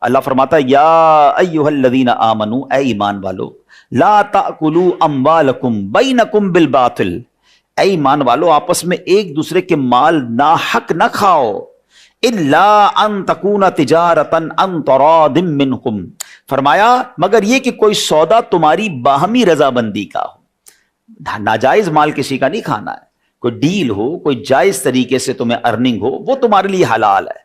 اللہ فرماتا ہے یا ایھا الذین آمنو، اے ایمان والو، لا تأکلوا اموالکم بینکم بالباطل، اے ایمان والو آپس میں ایک دوسرے کے مال ناحق نہ کھاؤ، الا ان تکون تجارتا ان تراض منکم، فرمایا مگر یہ کہ کوئی سودا تمہاری باہمی رضامندی کا ہو، ناجائز مال کسی کا نہیں کھانا ہے، کوئی ڈیل ہو، کوئی جائز طریقے سے تمہیں ارننگ ہو، وہ تمہارے لیے حلال ہے۔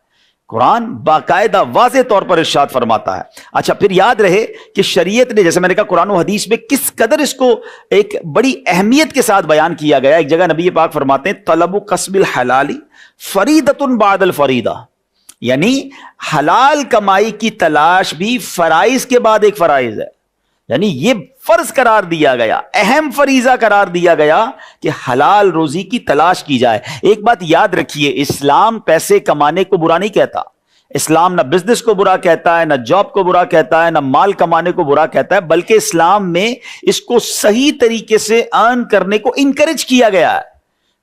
قرآن باقاعدہ واضح طور پر ارشاد فرماتا ہے۔ اچھا پھر یاد رہے کہ شریعت نے، جیسے میں نے کہا قرآن و حدیث میں کس قدر اس کو ایک بڑی اہمیت کے ساتھ بیان کیا گیا۔ ایک جگہ نبی پاک فرماتے ہیں طلب کسب الحلال فریضۃ بعد الفریضہ، یعنی حلال کمائی کی تلاش بھی فرائض کے بعد ایک فرائض ہے، یعنی یہ فرض قرار دیا گیا، اہم فریضہ قرار دیا گیا کہ حلال روزی کی تلاش کی جائے۔ ایک بات یاد رکھیے، اسلام پیسے کمانے کو برا نہیں کہتا، اسلام نہ بزنس کو برا کہتا ہے، نہ جاب کو برا کہتا ہے، نہ مال کمانے کو برا کہتا ہے، بلکہ اسلام میں اس کو صحیح طریقے سے ارن کرنے کو انکریج کیا گیا ہے۔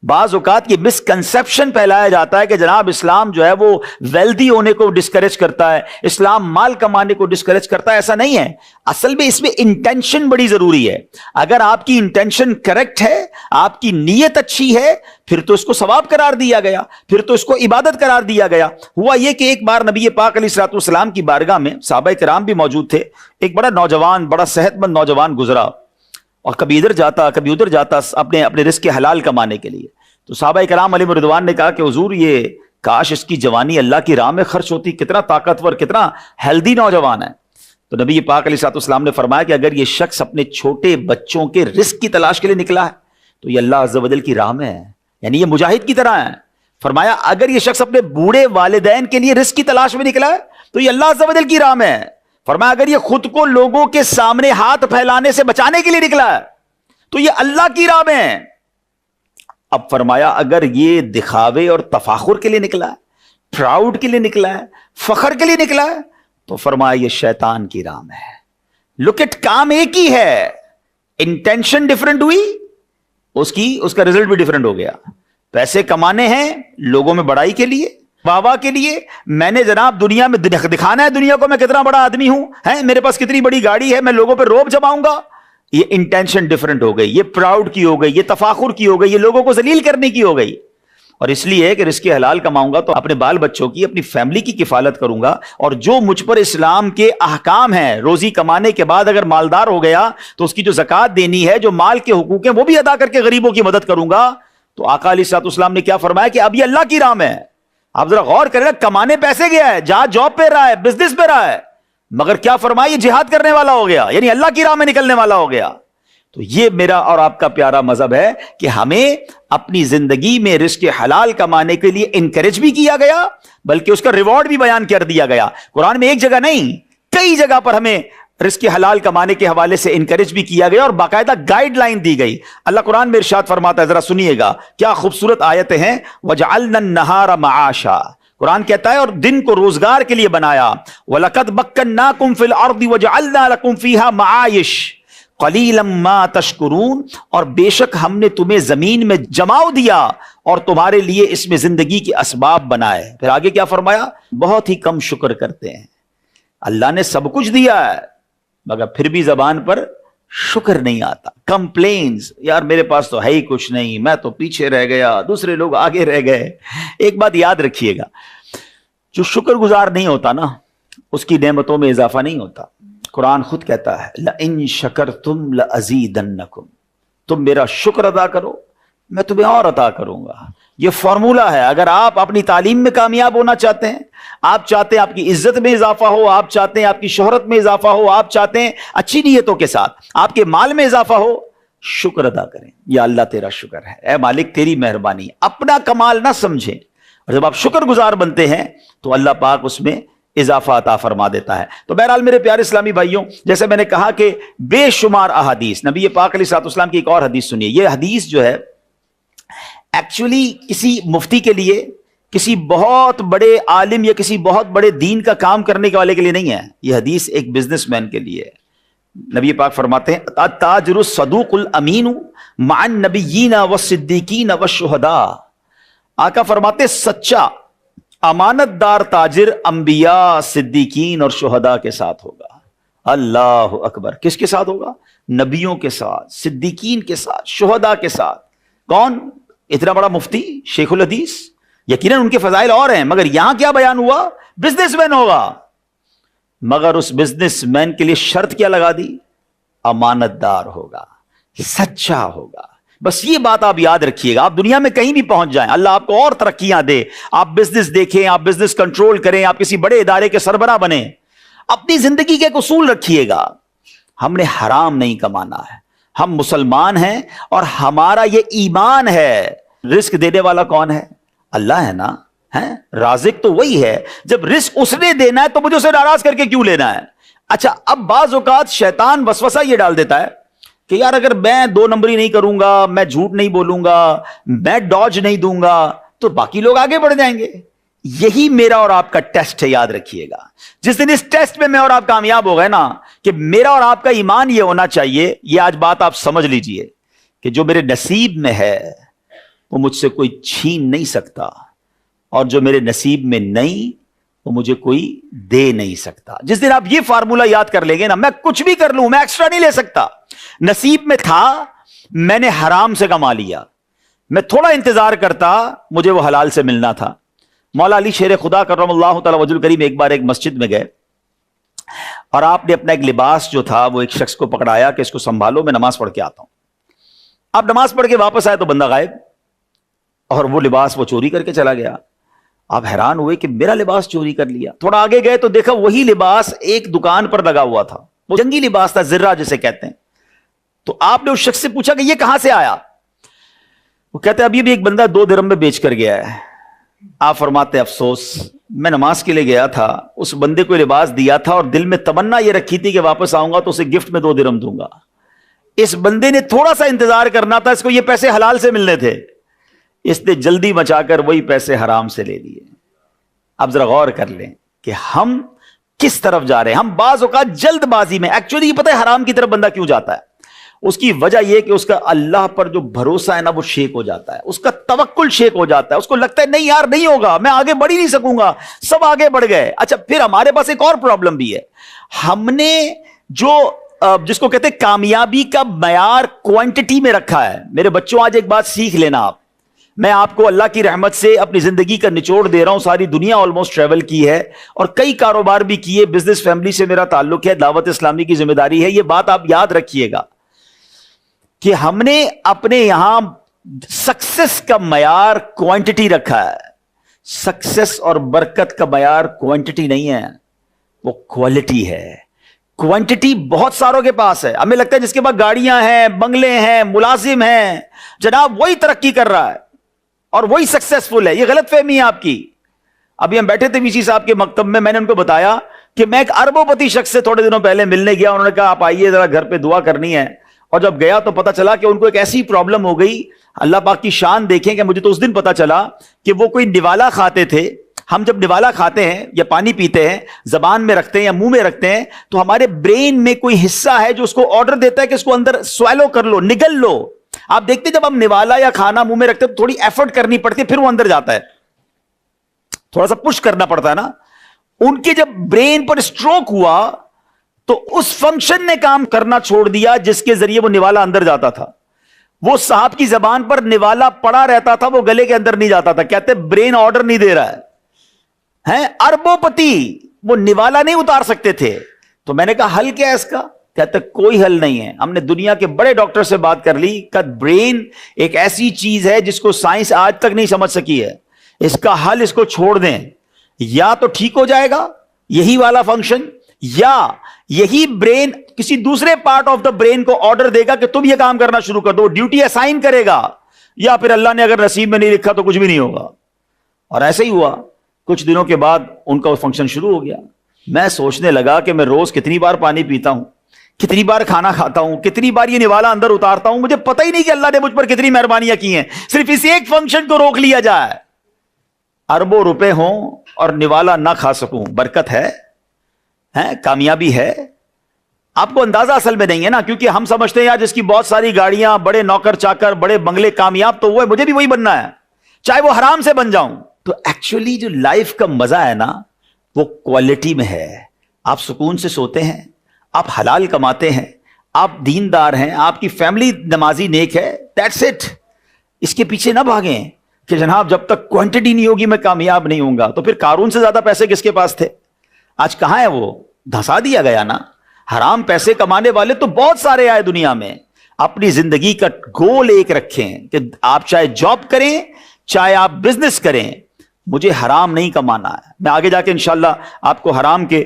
بعض اوقات یہ مسکنسپشن پھیلایا جاتا ہے کہ جناب اسلام جو ہے وہ ویلدی ہونے کو ڈسکریج کرتا ہے، اسلام مال کمانے کو ڈسکریج کرتا ہے، ایسا نہیں ہے۔ اصل میں اس میں انٹینشن بڑی ضروری ہے۔ اگر آپ کی انٹینشن کریکٹ ہے، آپ کی نیت اچھی ہے، پھر تو اس کو ثواب قرار دیا گیا، پھر تو اس کو عبادت قرار دیا گیا۔ ہوا یہ کہ ایک بار نبی پاک علیہ الصلوۃ والسلام کی بارگاہ میں صحابہ کرام بھی موجود تھے، ایک بڑا نوجوان، بڑا صحت مند نوجوان گزرا، اور کبھی ادھر جاتا کبھی ادھر جاتا اپنے رزق حلال کمانے کے لیے۔ تو صحابہ کرام علیہ رضوان نے کہا کہ حضور یہ کاش اس کی جوانی اللہ کی راہ میں خرچ ہوتی، کتنا طاقتور، کتنا ہیلدی نوجوان ہے۔ تو نبی پاک علیہ السلام نے فرمایا کہ اگر یہ شخص اپنے چھوٹے بچوں کے رزق کی تلاش کے لیے نکلا ہے تو یہ اللہ عز و جل کی راہ میں ہے، یعنی یہ مجاہد کی طرح ہے۔ فرمایا اگر یہ شخص اپنے بوڑھے والدین کے لیے رزق کی تلاش میں نکلا ہے تو یہ اللہ عز و جل کی راہ میں ہے۔ فرمایا اگر یہ خود کو لوگوں کے سامنے ہاتھ پھیلانے سے بچانے کے لیے نکلا ہے تو یہ اللہ کی راہ میں ہے۔ اب فرمایا اگر یہ دکھاوے اور تفاخر کے لیے نکلا ہے، پراؤڈ کے لیے نکلا ہے، فخر کے لیے نکلا ہے، تو فرمایا یہ شیطان کی راہ میں ہے۔ لک اٹ، کام ایک ہی ہے، انٹینشن ڈیفرنٹ ہوئی، اس کا رزلٹ بھی ڈیفرنٹ ہو گیا۔ پیسے کمانے ہیں لوگوں میں بڑائی کے لیے، واہ کے لیے، میں نے جناب دنیا میں دکھانا ہے دنیا کو میں کتنا بڑا آدمی ہوں، میرے پاس کتنی بڑی گاڑی ہے، میں لوگوں پہ روب جماؤں گا، یہ انٹینشن ڈیفرنٹ ہو گئی، یہ پراؤڈ کی ہو گئی، یہ تفاخر کی ہو گئی، یہ لوگوں کو ذلیل کرنے کی ہو گئی۔ اور اس لیے کہ رزق حلال کماؤں گا تو اپنے بال بچوں کی، اپنی فیملی کی کفالت کروں گا، اور جو مجھ پر اسلام کے احکام ہیں، روزی کمانے کے بعد اگر مالدار ہو گیا تو اس کی جو زکوٰۃ دینی ہے، جو مال کے حقوق ہیں وہ بھی ادا کر کے غریبوں کی مدد کروں گا۔ تو آقا علیہ الصلوۃ والسلام نے کیا فرمایا کہ اب یہ اللہ کی راہ میں ہے۔ آپ ذرا غور کریں، کمانے پیسے گیا ہے، جہاں جاب پہ رہا ہے، بزنس پہ رہا ہے، مگر کیا فرمایا، یہ جہاد کرنے والا ہو گیا، یعنی اللہ کی راہ میں نکلنے والا ہو گیا۔ تو یہ میرا اور آپ کا پیارا مذہب ہے کہ ہمیں اپنی زندگی میں رزق حلال کمانے کے لیے انکریج بھی کیا گیا، بلکہ اس کا ریوارڈ بھی بیان کر دیا گیا۔ قرآن میں ایک جگہ نہیں، کئی جگہ پر ہمیں رزق حلال کمانے کے حوالے سے انکریج بھی کیا گیا اور باقاعدہ گائیڈ لائن دی گئی۔ اللہ قرآن میں ارشاد فرماتا ہے، ذرا سنیے گا، کیا خوبصورت آیتیں ہیں، وَجَعَلْنَا النَّهَارَ مَعَاشًا، قرآن کہتا ہے اور دن کو روزگار کے لیے بنایا، وَلَقَدْ مَكَّنَّاكُمْ فِي الْأَرْضِ وَجَعَلْنَا لَكُمْ فِيهَا مَعَايِشَ قَلِيلًا مَا تَشْكُرُونَ، اور بے شک ہم نے تمہیں زمین میں جماؤ دیا اور تمہارے لیے اس میں زندگی کے اسباب بنائے۔ پھر آگے کیا فرمایا، بہت ہی کم شکر کرتے ہیں۔ اللہ نے سب کچھ دیا ہے مگر پھر بھی زبان پر شکر نہیں آتا، کمپلینز، یار میرے پاس تو ہے ہی کچھ نہیں، میں تو پیچھے رہ گیا، دوسرے لوگ آگے رہ گئے۔ ایک بات یاد رکھیے گا، جو شکر گزار نہیں ہوتا نا، اس کی نعمتوں میں اضافہ نہیں ہوتا۔ قرآن خود کہتا ہے لَإِن شَكَرْتُمْ لَأَزِيدَنَّكُمْ، تم میرا شکر ادا کرو میں تمہیں اور عطا کروں گا۔ یہ فارمولہ ہے۔ اگر آپ اپنی تعلیم میں کامیاب ہونا چاہتے ہیں، آپ چاہتے ہیں آپ کی عزت میں اضافہ ہو، آپ چاہتے ہیں آپ کی شہرت میں اضافہ ہو، آپ چاہتے ہیں اچھی نیتوں کے ساتھ آپ کے مال میں اضافہ ہو، شکر ادا کریں۔ یا اللہ تیرا شکر ہے، اے مالک تیری مہربانی، اپنا کمال نہ سمجھیں، اور جب آپ شکر گزار بنتے ہیں تو اللہ پاک اس میں اضافہ عطا فرما دیتا ہے۔ تو بہرحال میرے پیارے اسلامی بھائیوں، جیسے میں نے کہا کہ بے شمار احادیث، نبی پاک علیہ الصلوۃ والسلام کی ایک اور حدیث سنیے۔ یہ حدیث جو ہے ایکچولی کسی مفتی کے لیے، کسی بہت بڑے عالم یا کسی بہت بڑے دین کا کام کرنے والے کے لیے نہیں ہے، یہ حدیث ایک بزنس مین کے لیے ہے۔ نبی پاک فرماتے ہیں التاجر الصدوق الامین مع النبیین والصدیقین والشہداء، آقا فرماتے سچا امانت دار تاجر انبیاء، صدیقین اور شہداء کے ساتھ ہوگا۔ اللہ اکبر، کس کے ساتھ ہوگا؟ نبیوں کے ساتھ، صدیقین کے ساتھ، شہداء کے ساتھ۔ کون؟ اتنا بڑا مفتی شیخ الحدیث، یقیناً ان کے فضائل اور ہیں، مگر یہاں کیا بیان ہوا؟ بزنس مین ہوگا، مگر اس بزنس مین کے لیے شرط کیا لگا دی؟ امانت دار ہوگا، سچا ہوگا۔ بس یہ بات آپ یاد رکھیے گا، آپ دنیا میں کہیں بھی پہنچ جائیں، اللہ آپ کو اور ترقیاں دے، آپ بزنس دیکھیں، آپ بزنس کنٹرول کریں، آپ کسی بڑے ادارے کے سربراہ بنیں، اپنی زندگی کے ایک اصول رکھیے گا، ہم نے حرام نہیں کمانا ہے، ہم مسلمان ہیں اور ہمارا یہ ایمان ہے۔ رزق دینے والا کون ہے؟ اللہ ہے نا، رازق تو وہی ہے، جب رزق اس نے دینا ہے تو مجھے اسے ناراض کر کے کیوں لینا ہے؟ اچھا، اب بعض اوقات شیطان وسوسہ یہ ڈال دیتا ہے کہ یار اگر میں 2 نمبری نہیں کروں گا، میں جھوٹ نہیں بولوں گا، میں ڈاج نہیں دوں گا تو باقی لوگ آگے بڑھ جائیں گے۔ یہی میرا اور آپ کا ٹیسٹ ہے، یاد رکھیے گا۔ جس دن اس ٹیسٹ میں اور آپ کامیاب ہو گئے نا کہ میرا اور آپ کا ایمان یہ ہونا چاہیے، یہ آج بات آپ سمجھ لیجئے کہ جو میرے نصیب میں ہے وہ مجھ سے کوئی چھین نہیں سکتا، اور جو میرے نصیب میں نہیں وہ مجھے کوئی دے نہیں سکتا۔ جس دن آپ یہ فارمولا یاد کر لیں گے نا، میں کچھ بھی کر لوں، میں ایکسٹرا نہیں لے سکتا، نصیب میں تھا میں نے حرام سے کما لیا، میں تھوڑا انتظار کرتا مجھے وہ حلال سے ملنا تھا۔ مولا علی شیر خدا کرم اللہ تعالی وجہ الکریم ایک بار ایک مسجد میں گئے اور آپ نے اپنا ایک لباس جو تھا وہ ایک شخص کو پکڑایا کہ اس کو سنبھالو، میں نماز پڑھ کے آتا ہوں۔ آپ نماز پڑھ کے واپس آئے تو بندہ غائب، اور وہ لباس وہ چوری کر کے چلا گیا۔ آپ حیران ہوئے کہ میرا لباس چوری کر لیا۔ تھوڑا آگے گئے تو دیکھا وہی لباس ایک دکان پر لگا ہوا تھا، وہ جنگی لباس تھا، زرہ جسے کہتے ہیں۔ تو آپ نے اس شخص سے پوچھا کہ یہ کہاں سے آیا؟ وہ کہتے ابھی بھی ایک بندہ 2 درہم میں بیچ کر گیا ہے۔ آپ فرماتے افسوس، میں نماز کے لیے گیا تھا، اس بندے کو لباس دیا تھا اور دل میں تمنا یہ رکھی تھی کہ واپس آؤں گا تو اسے گفٹ میں 2 درہم دوں گا۔ اس بندے نے تھوڑا سا انتظار کرنا تھا، اس کو یہ پیسے حلال سے ملنے تھے، اس نے جلدی مچا کر وہی پیسے حرام سے لے لیے۔ اب ذرا غور کر لیں کہ ہم کس طرف جا رہے ہیں۔ ہم بعض اوقات جلد بازی میں، ایکچولی یہ پتہ ہے حرام کی طرف بندہ کیوں جاتا ہے؟ اس کی وجہ یہ کہ اس کا اللہ پر جو بھروسہ ہے نا وہ شیک ہو جاتا ہے، اس کا توکل شیک ہو جاتا ہے، اس کو لگتا ہے نہیں یار نہیں ہوگا، میں آگے بڑھ ہی نہیں سکوں گا، سب آگے بڑھ گئے۔ اچھا، پھر ہمارے پاس ایک اور پرابلم بھی ہے، ہم نے جو جس کو کہتے ہیں کامیابی کا معیار کوانٹٹی میں رکھا ہے۔ میرے بچوں آج ایک بات سیکھ لینا، آپ، میں آپ کو اللہ کی رحمت سے اپنی زندگی کا نچوڑ دے رہا ہوں، ساری دنیا آلموسٹ ٹریول کی ہے اور کئی کاروبار بھی کیے، بزنس فیملی سے میرا تعلق ہے، دعوت اسلامی کی ذمہ داری ہے۔ یہ بات آپ یاد رکھیے گا کہ ہم نے اپنے یہاں سکسس کا معیار کوانٹٹی رکھا ہے۔ سکسس اور برکت کا معیار کوانٹٹی نہیں ہے، وہ کوالٹی ہے۔ کوانٹٹی بہت ساروں کے پاس ہے، ہمیں لگتا ہے جس کے پاس گاڑیاں ہیں، بنگلے ہیں، ملازم ہیں، جناب وہی ترقی کر رہا ہے اور وہی سکسیسفل ہے۔ یہ غلط فہمی ہے آپ کی۔ ابھی ہم بیٹھے تھے وی سی صاحب کے مکتب میں ان کو بتایا کہ میں ایک اربوں پتی شخص سے تھوڑے دنوں پہلے ملنے گیا، انہوں نے کہا آپ آئیے ذرا گھر پہ دعا کرنی ہے، اور جب گیا تو پتا چلا کہ ان کو ایک ایسی پرابلم ہو گئی، اللہ پاک کی شان دیکھیں کہ مجھے تو اس دن پتا چلا کہ وہ کوئی نوالا کھاتے تھے۔ ہم جب نوالا کھاتے ہیں یا پانی پیتے ہیں، زبان میں رکھتے ہیں یا منہ میں رکھتے ہیں، تو ہمارے برین میں کوئی حصہ ہے جو اس کو آرڈر دیتا ہے کہ اس کو اندر سویلو کر لو، نگل لو۔ آپ دیکھتے جب ہم نوالا یا کھانا منہ میں رکھتے ہیں تو تھوڑی ایفرٹ کرنی پڑتی ہے، پھر وہ اندر جاتا ہے، تھوڑا سا پش کرنا پڑتا ہے نا۔ ان کے جب برین پر اسٹروک ہوا تو اس فنکشن نے کام کرنا چھوڑ دیا جس کے ذریعے وہ نوالا اندر جاتا تھا۔ وہ صاحب کی زبان پر نوالا پڑا رہتا تھا، وہ گلے کے اندر نہیں جاتا تھا، کہتے برین آرڈر نہیں دے رہا ہے۔ اربوں پتی وہ نوالا نہیں اتار سکتے تھے۔ تو میں نے کہا حل کیا ہے اس کا؟ کہتے کوئی حل نہیں ہے۔ ہم نے دنیا کے بڑے ڈاکٹر سے بات کر لی کہ برین ایک ایسی چیز ہے جس کو سائنس آج تک نہیں سمجھ سکی ہے، اس کا حل اس کو چھوڑ دیں، یا تو ٹھیک ہو جائے گا یہی والا فنکشن، یا یہی برین کسی دوسرے پارٹ آف دا برین کو آرڈر دے گا کہ تم یہ کام کرنا شروع کر دو، ڈیوٹی اسائن کرے گا، یا پھر اللہ نے اگر نصیب میں نہیں لکھا تو کچھ بھی نہیں ہوگا۔ اور ایسے ہی ہوا، کچھ دنوں کے بعد ان کا فنکشن شروع ہو گیا۔ میں سوچنے لگا کہ میں روز کتنی بار پانی پیتا ہوں، کتنی بار کھانا کھاتا ہوں، کتنی بار یہ نوالا اندر اتارتا ہوں، مجھے پتہ ہی نہیں کہ اللہ نے مجھ پر کتنی مہربانیاں کی ہیں، صرف اس ایک فنکشن کو روک لیا جائے۔ اربوں روپے ہوں اور نوالا نہ کھا سکوں، برکت ہے، کامیابی ہے؟ آپ کو اندازہ اصل میں نہیں ہے نا، کیونکہ ہم سمجھتے ہیں یار جس کی بہت ساری گاڑیاں، بڑے نوکر چاکر، بڑے بنگلے، کامیاب تو وہ ہے، مجھے بھی وہی بننا ہے، چاہے وہ حرام سے بن جاؤں۔ تو ایکچولی جو لائف کا مزہ ہے نا وہ کوالٹی میں ہے. آپ سکون سے سوتے ہیں, آپ حلال کماتے ہیں, آپ دیندار ہیں, آپ کی فیملی نمازی نیک ہے, دیٹس اٹ. اس کے پیچھے نہ بھاگیں کہ جناب جب تک کوانٹٹی نہیں ہوگی میں کامیاب نہیں ہوں گا. تو پھر قارون سے زیادہ پیسے کس کے پاس تھے؟ آج کہاں ہے وہ؟ دھسا دیا گیا نا. حرام پیسے کمانے والے تو بہت سارے آئے دنیا میں. اپنی زندگی کا گول ایک رکھیں کہ آپ چاہے جاب کریں چاہے آپ بزنس کریں, مجھے حرام نہیں کمانا ہے. میں آگے جا کے انشاءاللہ آپ کو حرام کے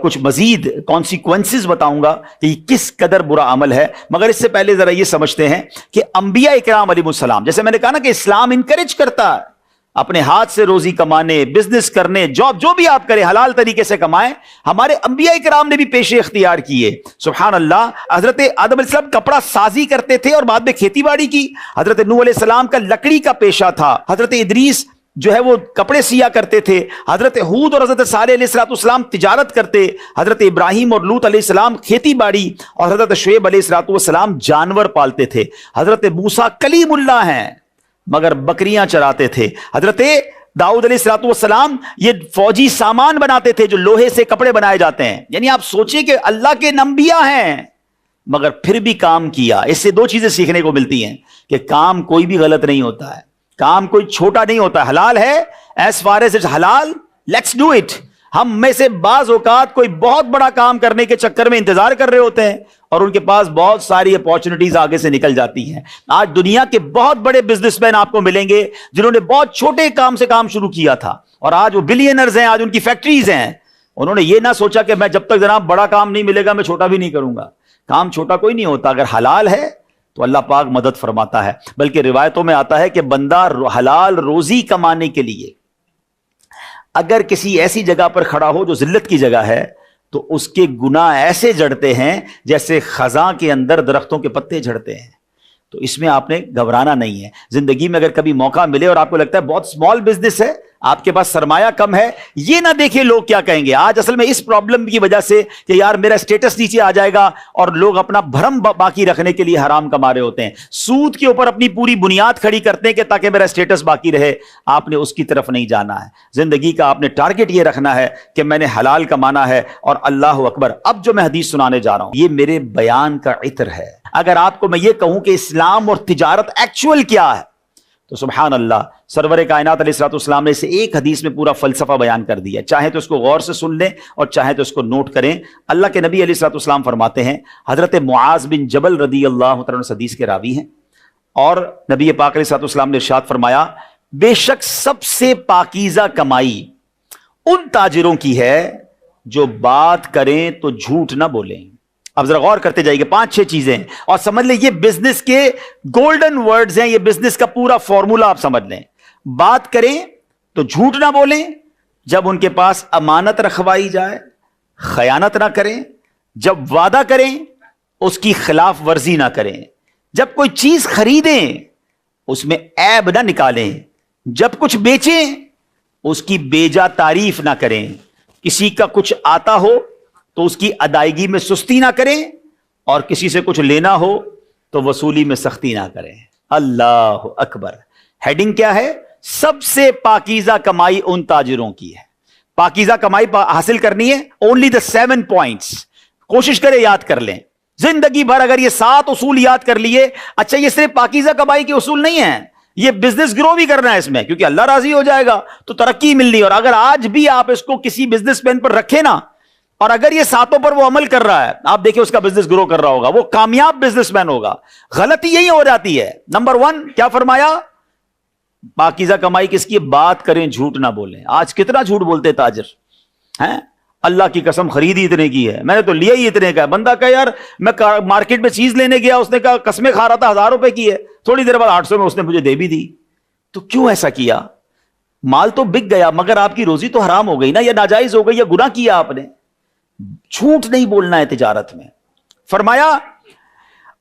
کچھ مزید کانسیکوینسز بتاؤں گا کہ یہ کس قدر برا عمل ہے. مگر اس سے پہلے ذرا یہ سمجھتے ہیں کہ انبیاء اکرام علیہ السلام, جیسے میں نے کہا نا کہ اسلام انکریج کرتا ہے اپنے ہاتھ سے روزی کمانے, بزنس کرنے, جاب جو بھی آپ کریں حلال طریقے سے کمائیں. ہمارے انبیاء کرام نے بھی پیشے اختیار کیے. سبحان اللہ. حضرت آدم علیہ السلام کپڑا سازی کرتے تھے اور بعد میں کھیتی باڑی کی. حضرت نوح علیہ السلام کا لکڑی کا پیشہ تھا. حضرت ادریس جو ہے وہ کپڑے سیا کرتے تھے. حضرت ہود اور حضرت صالح علیہ السلام تجارت کرتے. حضرت ابراہیم اور لوط علیہ السلام کھیتی باڑی, اور حضرت شعیب علیہ السلام جانور پالتے تھے. حضرت موسیٰ کلیم اللہ ہیں مگر بکریاں چراتے تھے. حضرت داؤد علیہ السلام یہ فوجی سامان بناتے تھے جو لوہے سے کپڑے بنائے جاتے ہیں. یعنی آپ سوچیں کہ اللہ کے انبیاء ہیں مگر پھر بھی کام کیا. اس سے دو چیزیں سیکھنے کو ملتی ہیں کہ کام کوئی بھی غلط نہیں ہوتا ہے, کام کوئی چھوٹا نہیں ہوتا ہے. حلال ہے, ایز فار ایز اٹس حلال لیٹس ڈو اٹ. ہم میں سے بعض اوقات کوئی بہت بڑا کام کرنے کے چکر میں انتظار کر رہے ہوتے ہیں اور ان کے پاس بہت ساری اپارچونٹیز آگے سے نکل جاتی ہیں. آج دنیا کے بہت بڑے بزنس مین آپ کو ملیں گے جنہوں نے بہت چھوٹے کام سے کام شروع کیا تھا اور آج وہ بلینرز ہیں, آج ان کی فیکٹریز ہیں. انہوں نے یہ نہ سوچا کہ میں جب تک جناب بڑا کام نہیں ملے گا میں چھوٹا بھی نہیں کروں گا. کام چھوٹا کوئی نہیں ہوتا, اگر حلال ہے تو اللہ پاک مدد فرماتا ہے. بلکہ روایتوں میں آتا ہے کہ بندہ حلال روزی کمانے کے لیے اگر کسی ایسی جگہ پر کھڑا ہو جو ذلت کی جگہ ہے تو اس کے گناہ ایسے جڑتے ہیں جیسے خزاں کے اندر درختوں کے پتے جھڑتے ہیں. تو اس میں آپ نے گھبرانا نہیں ہے. زندگی میں اگر کبھی موقع ملے اور آپ کو لگتا ہے بہت اسمال بزنس ہے, آپ کے پاس سرمایہ کم ہے, یہ نہ دیکھیں لوگ کیا کہیں گے. آج اصل میں اس پرابلم کی وجہ سے کہ یار میرا سٹیٹس نیچے آ جائے گا اور لوگ اپنا بھرم باقی رکھنے کے لیے حرام کما رہے ہوتے ہیں, سود کے اوپر اپنی پوری بنیاد کھڑی کرتے ہیں کہ تاکہ میرا سٹیٹس باقی رہے. آپ نے اس کی طرف نہیں جانا ہے. زندگی کا آپ نے ٹارگٹ یہ رکھنا ہے کہ میں نے حلال کمانا ہے. اور اللہ اکبر, اب جو میں حدیث سنانے جا رہا ہوں یہ میرے بیان کا عطر ہے. اگر آپ کو میں یہ کہوں کہ اسلام اور تجارت ایکچوئل کیا ہے تو سبحان اللہ, سرور کائنات علیہ السلام نے اسے ایک حدیث میں پورا فلسفہ بیان کر دیا. چاہے تو اس کو غور سے سن لیں اور چاہے تو اس کو نوٹ کریں. اللہ کے نبی علیہ السلام فرماتے ہیں, حضرت معاذ بن جبل رضی اللہ عنہ اس حدیث کے راوی ہیں, اور نبی پاک علیہ السلام نے ارشاد فرمایا, بے شک سب سے پاکیزہ کمائی ان تاجروں کی ہے جو بات کریں تو جھوٹ نہ بولیں. اب ذرا غور کرتے جائیے, 5-6 چیزیں اور سمجھ لیں یہ بزنس کے گولڈن ورڈز ہیں, یہ بزنس کا پورا فارمولا آپ سمجھ لیں. بات کریں تو جھوٹ نہ بولیں, جب ان کے پاس امانت رکھوائی جائے خیانت نہ کریں, جب وعدہ کریں اس کی خلاف ورزی نہ کریں, جب کوئی چیز خریدیں اس میں عیب نہ نکالیں, جب کچھ بیچیں اس کی بیجا تعریف نہ کریں, کسی کا کچھ آتا ہو تو اس کی ادائیگی میں سستی نہ کریں, اور کسی سے کچھ لینا ہو تو وصولی میں سختی نہ کریں. اللہ اکبر. ہیڈنگ کیا ہے؟ سب سے پاکیزہ کمائی ان تاجروں کی ہے. پاکیزہ کمائی حاصل کرنی ہے, اونلی دا 7 پوائنٹس. کوشش کرے یاد کر لیں زندگی بھر. اگر یہ 7 اصول یاد کر لیے, اچھا یہ صرف پاکیزہ کمائی کے اصول نہیں ہیں, یہ بزنس گرو بھی کرنا ہے اس میں, کیونکہ اللہ راضی ہو جائے گا تو ترقی ملنی. اور اگر آج بھی آپ اس کو کسی بزنس مین پر رکھے نا, اور اگر یہ 7 پر وہ عمل کر رہا ہے, آپ دیکھیں اس کا بزنس گرو کر رہا ہوگا, وہ کامیاب بزنس مین ہوگا. غلطی یہی ہو جاتی ہے. نمبر 1 کیا فرمایا؟ پاکیزہ کمائی کس کی؟ بات کریں جھوٹ نہ بولیں. آج کتنا جھوٹ بولتے تاجر ہیں, اللہ کی قسم خرید ہی اتنے کی ہے, میں نے تو لیا ہی اتنے کا ہے. بندہ کہا یار میں مارکیٹ میں چیز لینے گیا, اس نے کہا قسمیں کھا رہا تھا 1000 روپے کی ہے, تھوڑی دیر بعد 800 میں اس نے مجھے دے بھی دی. تو کیوں ایسا کیا؟ مال تو بک گیا مگر آپ کی روزی تو حرام ہو گئی نا, یا ناجائز ہو گئی, یا گناہ کیا آپ نے. جھوٹ نہیں بولنا ہے تجارت میں. فرمایا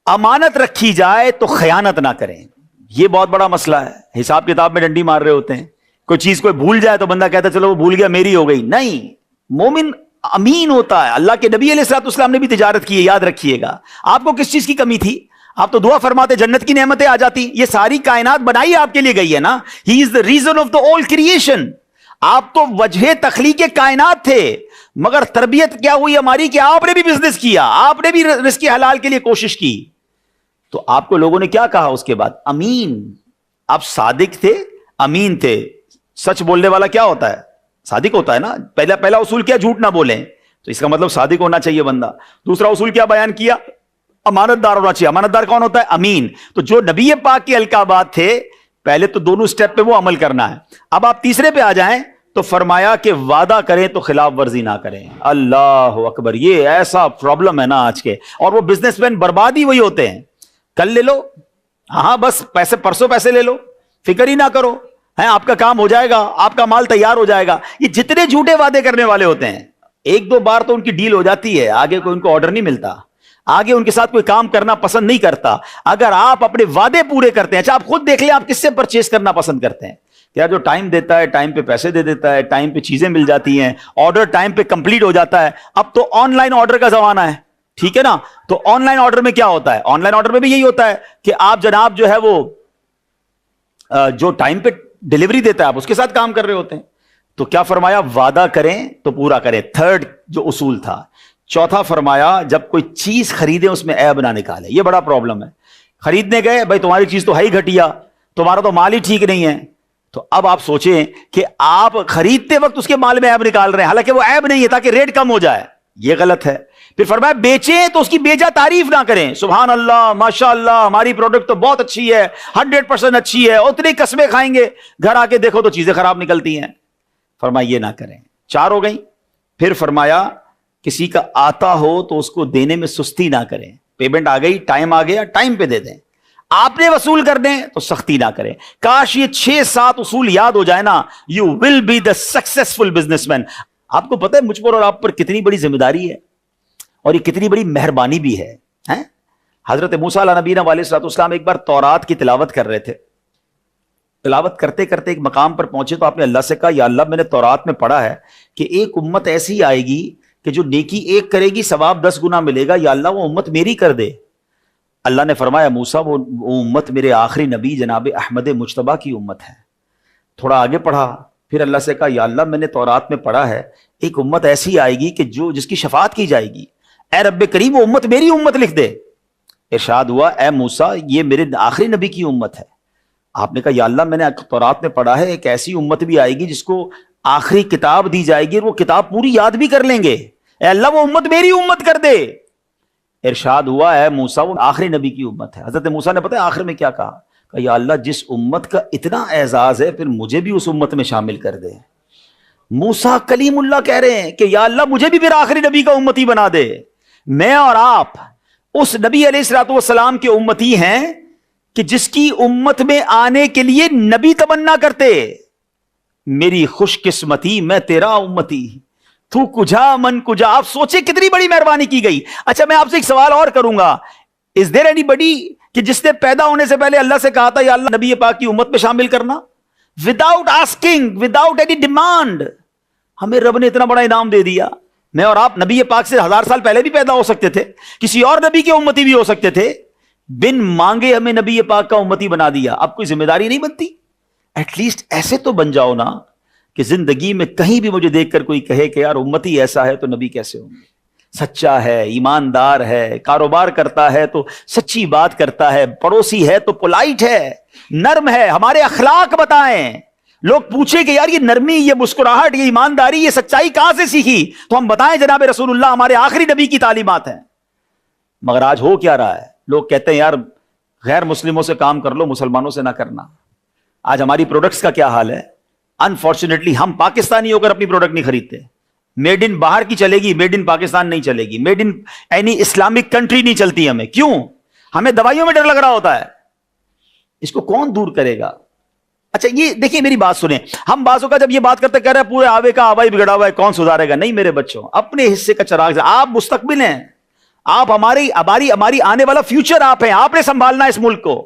امانت رکھی جائے تو خیانت نہ کریں. یہ بہت بڑا مسئلہ ہے. حساب کتاب میں ڈنڈی مار رہے ہوتے ہیں, کوئی چیز کوئی بھول جائے تو بندہ کہتا ہے چلو وہ بھول گیا میری ہو گئی. نہیں, مومن امین ہوتا ہے. اللہ کے نبی علیہ السلام نے بھی تجارت کی ہے, یاد رکھیے گا. آپ کو کس چیز کی کمی تھی؟ آپ تو دعا فرماتے جنت کی نعمتیں آ جاتی. یہ ساری کائنات بنائی آپ کے لیے گئی ہے نا. He is the reason of the all creation. آپ تو وجہ تخلیق کائنات تھے, مگر تربیت کیا ہوئی ہماری کہ آپ نے بھی بزنس کیا, آپ نے بھی رزق حلال کے لیے کوشش کی. تو آپ کو لوگوں نے کیا کہا اس کے بعد؟ امین. آپ صادق تھے, امین تھے. سچ بولنے والا کیا ہوتا ہے؟ صادق ہوتا ہے نا. پہلا اصول کیا؟ جھوٹ نہ بولیں. تو اس کا مطلب صادق ہونا چاہیے بندہ. دوسرا اصول کیا بیان کیا؟ امانت دار ہونا چاہیے. امانت دار کون ہوتا ہے؟ امین. تو جو نبی پاک کے القابات تھے, پہلے تو دونوں سٹیپ پہ وہ عمل کرنا ہے. اب آپ تیسرے پہ آ جائیں تو فرمایا کہ وعدہ کریں تو خلاف ورزی نہ کریں. اللہ اکبر. یہ ایسا پرابلم ہے نا آج کے, اور وہ بزنس مین برباد ہی وہی ہوتے ہیں. کل لے لو, ہاں بس پیسے, پرسوں پیسے لے لو, فکر ہی نہ کرو, ہے آپ کا کام ہو جائے گا, آپ کا مال تیار ہو جائے گا. یہ جتنے جھوٹے وعدے کرنے والے ہوتے ہیں, ایک دو بار تو ان کی ڈیل ہو جاتی ہے, آگے کوئی ان کو آرڈر نہیں ملتا, آگے ان کے ساتھ کوئی کام کرنا پسند نہیں کرتا. اگر آپ اپنے وعدے پورے کرتے ہیں, اچھا آپ خود دیکھ لیں آپ کس سے پرچیز کرنا پسند کرتے ہیں. یار جو ٹائم دیتا ہے, ٹائم پہ پیسے دے دیتا ہے, ٹائم پہ چیزیں مل جاتی ہیں, آرڈر ٹائم پہ کمپلیٹ ہو جاتا ہے. اب تو آن لائن آرڈر کا زمانہ ہے, ٹھیک ہے نا. تو آن لائن آرڈر میں کیا ہوتا ہے؟ آن لائن آرڈر میں بھی یہی ہوتا ہے کہ آپ جناب جو ہے وہ جو ٹائم پہ ڈلیوری دیتا ہے آپ اس کے ساتھ کام کر رہے ہوتے ہیں. تو کیا فرمایا؟ وعدہ کریں تو پورا کریں. تھرڈ جو اصول تھا. چوتھا فرمایا جب کوئی چیز خریدیں اس میں عیب نہ نکالے. یہ بڑا پرابلم ہے. خریدنے گئے, بھائی تمہاری چیز تو ہے ہی گھٹیا, تمہارا تو مال ہی ٹھیک نہیں ہے. تو اب آپ سوچیں کہ آپ خریدتے وقت اس کے مال میں عیب نکال رہے ہیں, حالانکہ وہ عیب نہیں ہے تاکہ ریٹ کم ہو جائے. یہ غلط ہے. پھر فرمایا بیچیں تو اس کی بیجا تعریف نہ کریں. سبحان اللہ, ماشاء اللہ, ہماری پروڈکٹ تو بہت اچھی ہے, 100% اچھی ہے, اتنی قسمیں کھائیں گے, گھر آ کے دیکھو تو چیزیں خراب نکلتی ہیں. فرمایا یہ نہ کریں. 4 ہو گئی. پھر فرمایا کسی کا آتا ہو تو اس کو دینے میں سستی نہ کریں. پیمنٹ آ گئی, ٹائم آ گیا, ٹائم پہ دے دیں. آپ نے وصول کر دیں تو سختی نہ کریں. کاش یہ 6-7 اصول یاد ہو جائے نا, you will be the successful businessman. آپ کو پتہ ہے مجھ پر اور آپ پر کتنی بڑی ذمہ داری ہے, اور یہ کتنی بڑی مہربانی بھی ہے. حضرت موسیٰ علیہ نبینا علیہ الصلوۃ والسلام ایک بار تورات کی تلاوت کر رہے تھے. تلاوت کرتے کرتے ایک مقام پر پہنچے تو آپ نے اللہ سے کہا, یا اللہ میں نے تورات میں پڑھا ہے کہ ایک امت ایسی آئے گی کہ جو نیکی ایک کرے گی ثواب 10 گنا ملے گا, یا اللہ وہ امت میری کر دے. اللہ نے فرمایا موسیٰ وہ امت میرے آخری نبی جناب احمد مجتبیٰ کی امت ہے. تھوڑا آگے پڑھا, پھر اللہ سے کہا, یا اللہ میں نے تورات میں پڑھا ہے ایک امت ایسی آئے گی کہ جس کی شفاعت کی جائے گی, اے رب کریم وہ امت میری امت لکھ دے. ارشاد ہوا, اے موسیٰ یہ میرے آخری نبی کی امت ہے. آپ نے کہا, یا اللہ میں نے تورات میں پڑھا ہے ایک ایسی امت بھی آئے گی جس کو آخری کتاب دی جائے گی اور وہ کتاب پوری یاد بھی کر لیں گے, اے اللہ وہ امت میری امت کر دے. ارشاد ہوا, اے موسیٰ وہ آخری نبی کی امت ہے. حضرت موسیٰ نے پتہ ہے آخر میں کیا کہا؟ کہ یا اللہ جس امت کا اتنا اعزاز ہے پھر مجھے بھی اس امت میں شامل کر دے. موسیٰ کلیم اللہ کہہ رہے ہیں کہ یا اللہ مجھے بھی پھر آخری نبی کا امتی بنا دے. میں اور آپ اس نبی علیہ الصلوۃ والسلام کے امتی ہیں کہ جس کی امت میں آنے کے لیے نبی تمنا کرتے, میری خوش قسمتی میں تیرا امتی, تو کجا من کجا. آپ سوچیں کتنی بڑی مہربانی کی گئی. اچھا میں آپ سے ایک سوال اور کروں گا, از دیر اینی بڈی کہ جس نے پیدا ہونے سے پہلے اللہ سے کہا تھا یا اللہ نبی پاک کی امت میں شامل کرنا, without asking, without any demand. ہمیں رب نے اتنا بڑا انعام دے دیا. میں اور آپ نبی پاک سے 1000 سال پہلے بھی پیدا ہو سکتے تھے, کسی اور نبی کے امتی بھی ہو سکتے تھے, بن مانگے ہمیں نبی پاک کا امتی بنا دیا. اب کوئی ذمہ داری نہیں بنتی؟ ایٹ لیسٹ ایسے تو بن جاؤ نا کہ زندگی میں کہیں بھی مجھے دیکھ کر کوئی کہے کہ یار امتی ایسا ہے تو نبی کیسے ہوں گے. سچا ہے, ایماندار ہے, کاروبار کرتا ہے تو سچی بات کرتا ہے, پڑوسی ہے تو پولائٹ ہے, نرم ہے. ہمارے اخلاق بتائیں. لوگ پوچھیں کہ یار یہ نرمی, یہ مسکراہٹ, یہ ایمانداری, یہ سچائی کہاں سے سیکھی, تو ہم بتائیں جناب رسول اللہ ہمارے آخری نبی کی تعلیمات ہیں. مگر آج ہو کیا رہا ہے, لوگ کہتے ہیں یار غیر مسلموں سے کام کر لو, مسلمانوں سے نہ کرنا. آج ہماری پروڈکٹس کا کیا حال ہے؟ انفارچونیٹلی ہم پاکستانی ہو کر اپنی پروڈکٹ نہیں خریدتے. میڈ ان باہر کی چلے گی, میڈ ان پاکستان نہیں چلے گی. Made in any Islamic country نہیں چلتی ہمیں. کیوں؟ ہمیں دوائیوں میں ڈر لگ رہا ہوتا ہے. اس کو کون دور کرے گا؟ اچھا یہ دیکھیے میری بات سنیں, ہم بعضوں کا جب یہ بات کرتے کہہ رہے ہیں پورے آوے کا آبائی بگڑا ہوا ہے, کون سدھارے گا؟ نہیں میرے بچوں, اپنے حصے کا چراغ. آپ مستقبل ہیں, آپ ہماری آنے والا فیوچر آپ ہیں, آپ نے سنبھالنا اس ملک کو.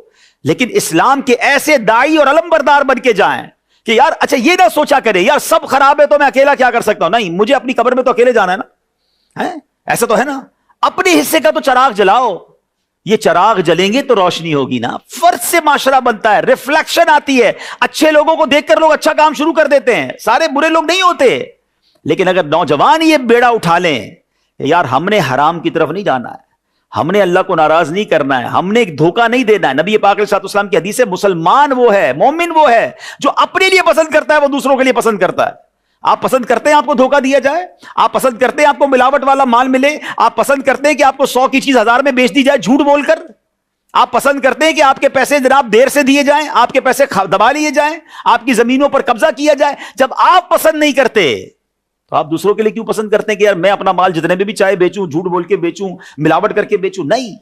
لیکن اسلام کے ایسے داعی اور علم بردار بن کے جائیں کہ یار اچھا یہ نہ سوچا کرے یار سب خراب ہے تو میں اکیلا کیا کر سکتا ہوں. نہیں, مجھے اپنی قبر میں تو اکیلے جانا ہے نا, ایسا تو ہے نا. اپنے حصے کا تو چراغ جلاؤ. یہ چراغ جلیں گے تو روشنی ہوگی نا. فرض سے معاشرہ بنتا ہے, ریفلیکشن آتی ہے. اچھے لوگوں کو دیکھ کر لوگ اچھا کام شروع کر دیتے ہیں, سارے برے لوگ نہیں ہوتے. لیکن اگر نوجوان یہ بیڑا اٹھا لیں, یار ہم نے حرام کی طرف نہیں جانا ہے, ہم نے اللہ کو ناراض نہیں کرنا ہے, ہم نے ایک دھوکہ نہیں دینا ہے. نبی پاک علیہ الصلوۃ والسلام کی حدیث ہے, مسلمان وہ ہے, مومن وہ ہے جو اپنے لیے پسند کرتا ہے, وہ دوسروں کے لیے پسند کرتا ہے. آپ پسند کرتے ہیں آپ کو دھوکہ دیا جائے, آپ پسند کرتے ہیں آپ کو ملاوٹ والا مال ملے, آپ پسند کرتے ہیں کہ آپ کو 100 کی چیز 1000 میں بیچ دی جائے جھوٹ بول کر, آپ پسند کرتے ہیں کہ آپ کے پیسے جناب دیر سے دیے جائیں, آپ کے پیسے دبا لیے جائیں, آپ کی زمینوں پر قبضہ کیا جائے. جب آپ پسند نہیں کرتے تو آپ دوسروں کے لیے کیوں پسند کرتے ہیں کہ یار میں اپنا مال جتنے میں بھی چاہے بیچوں, جھوٹ بول کے بیچوں, ملاوٹ کر کے بیچوں؟ نہیں,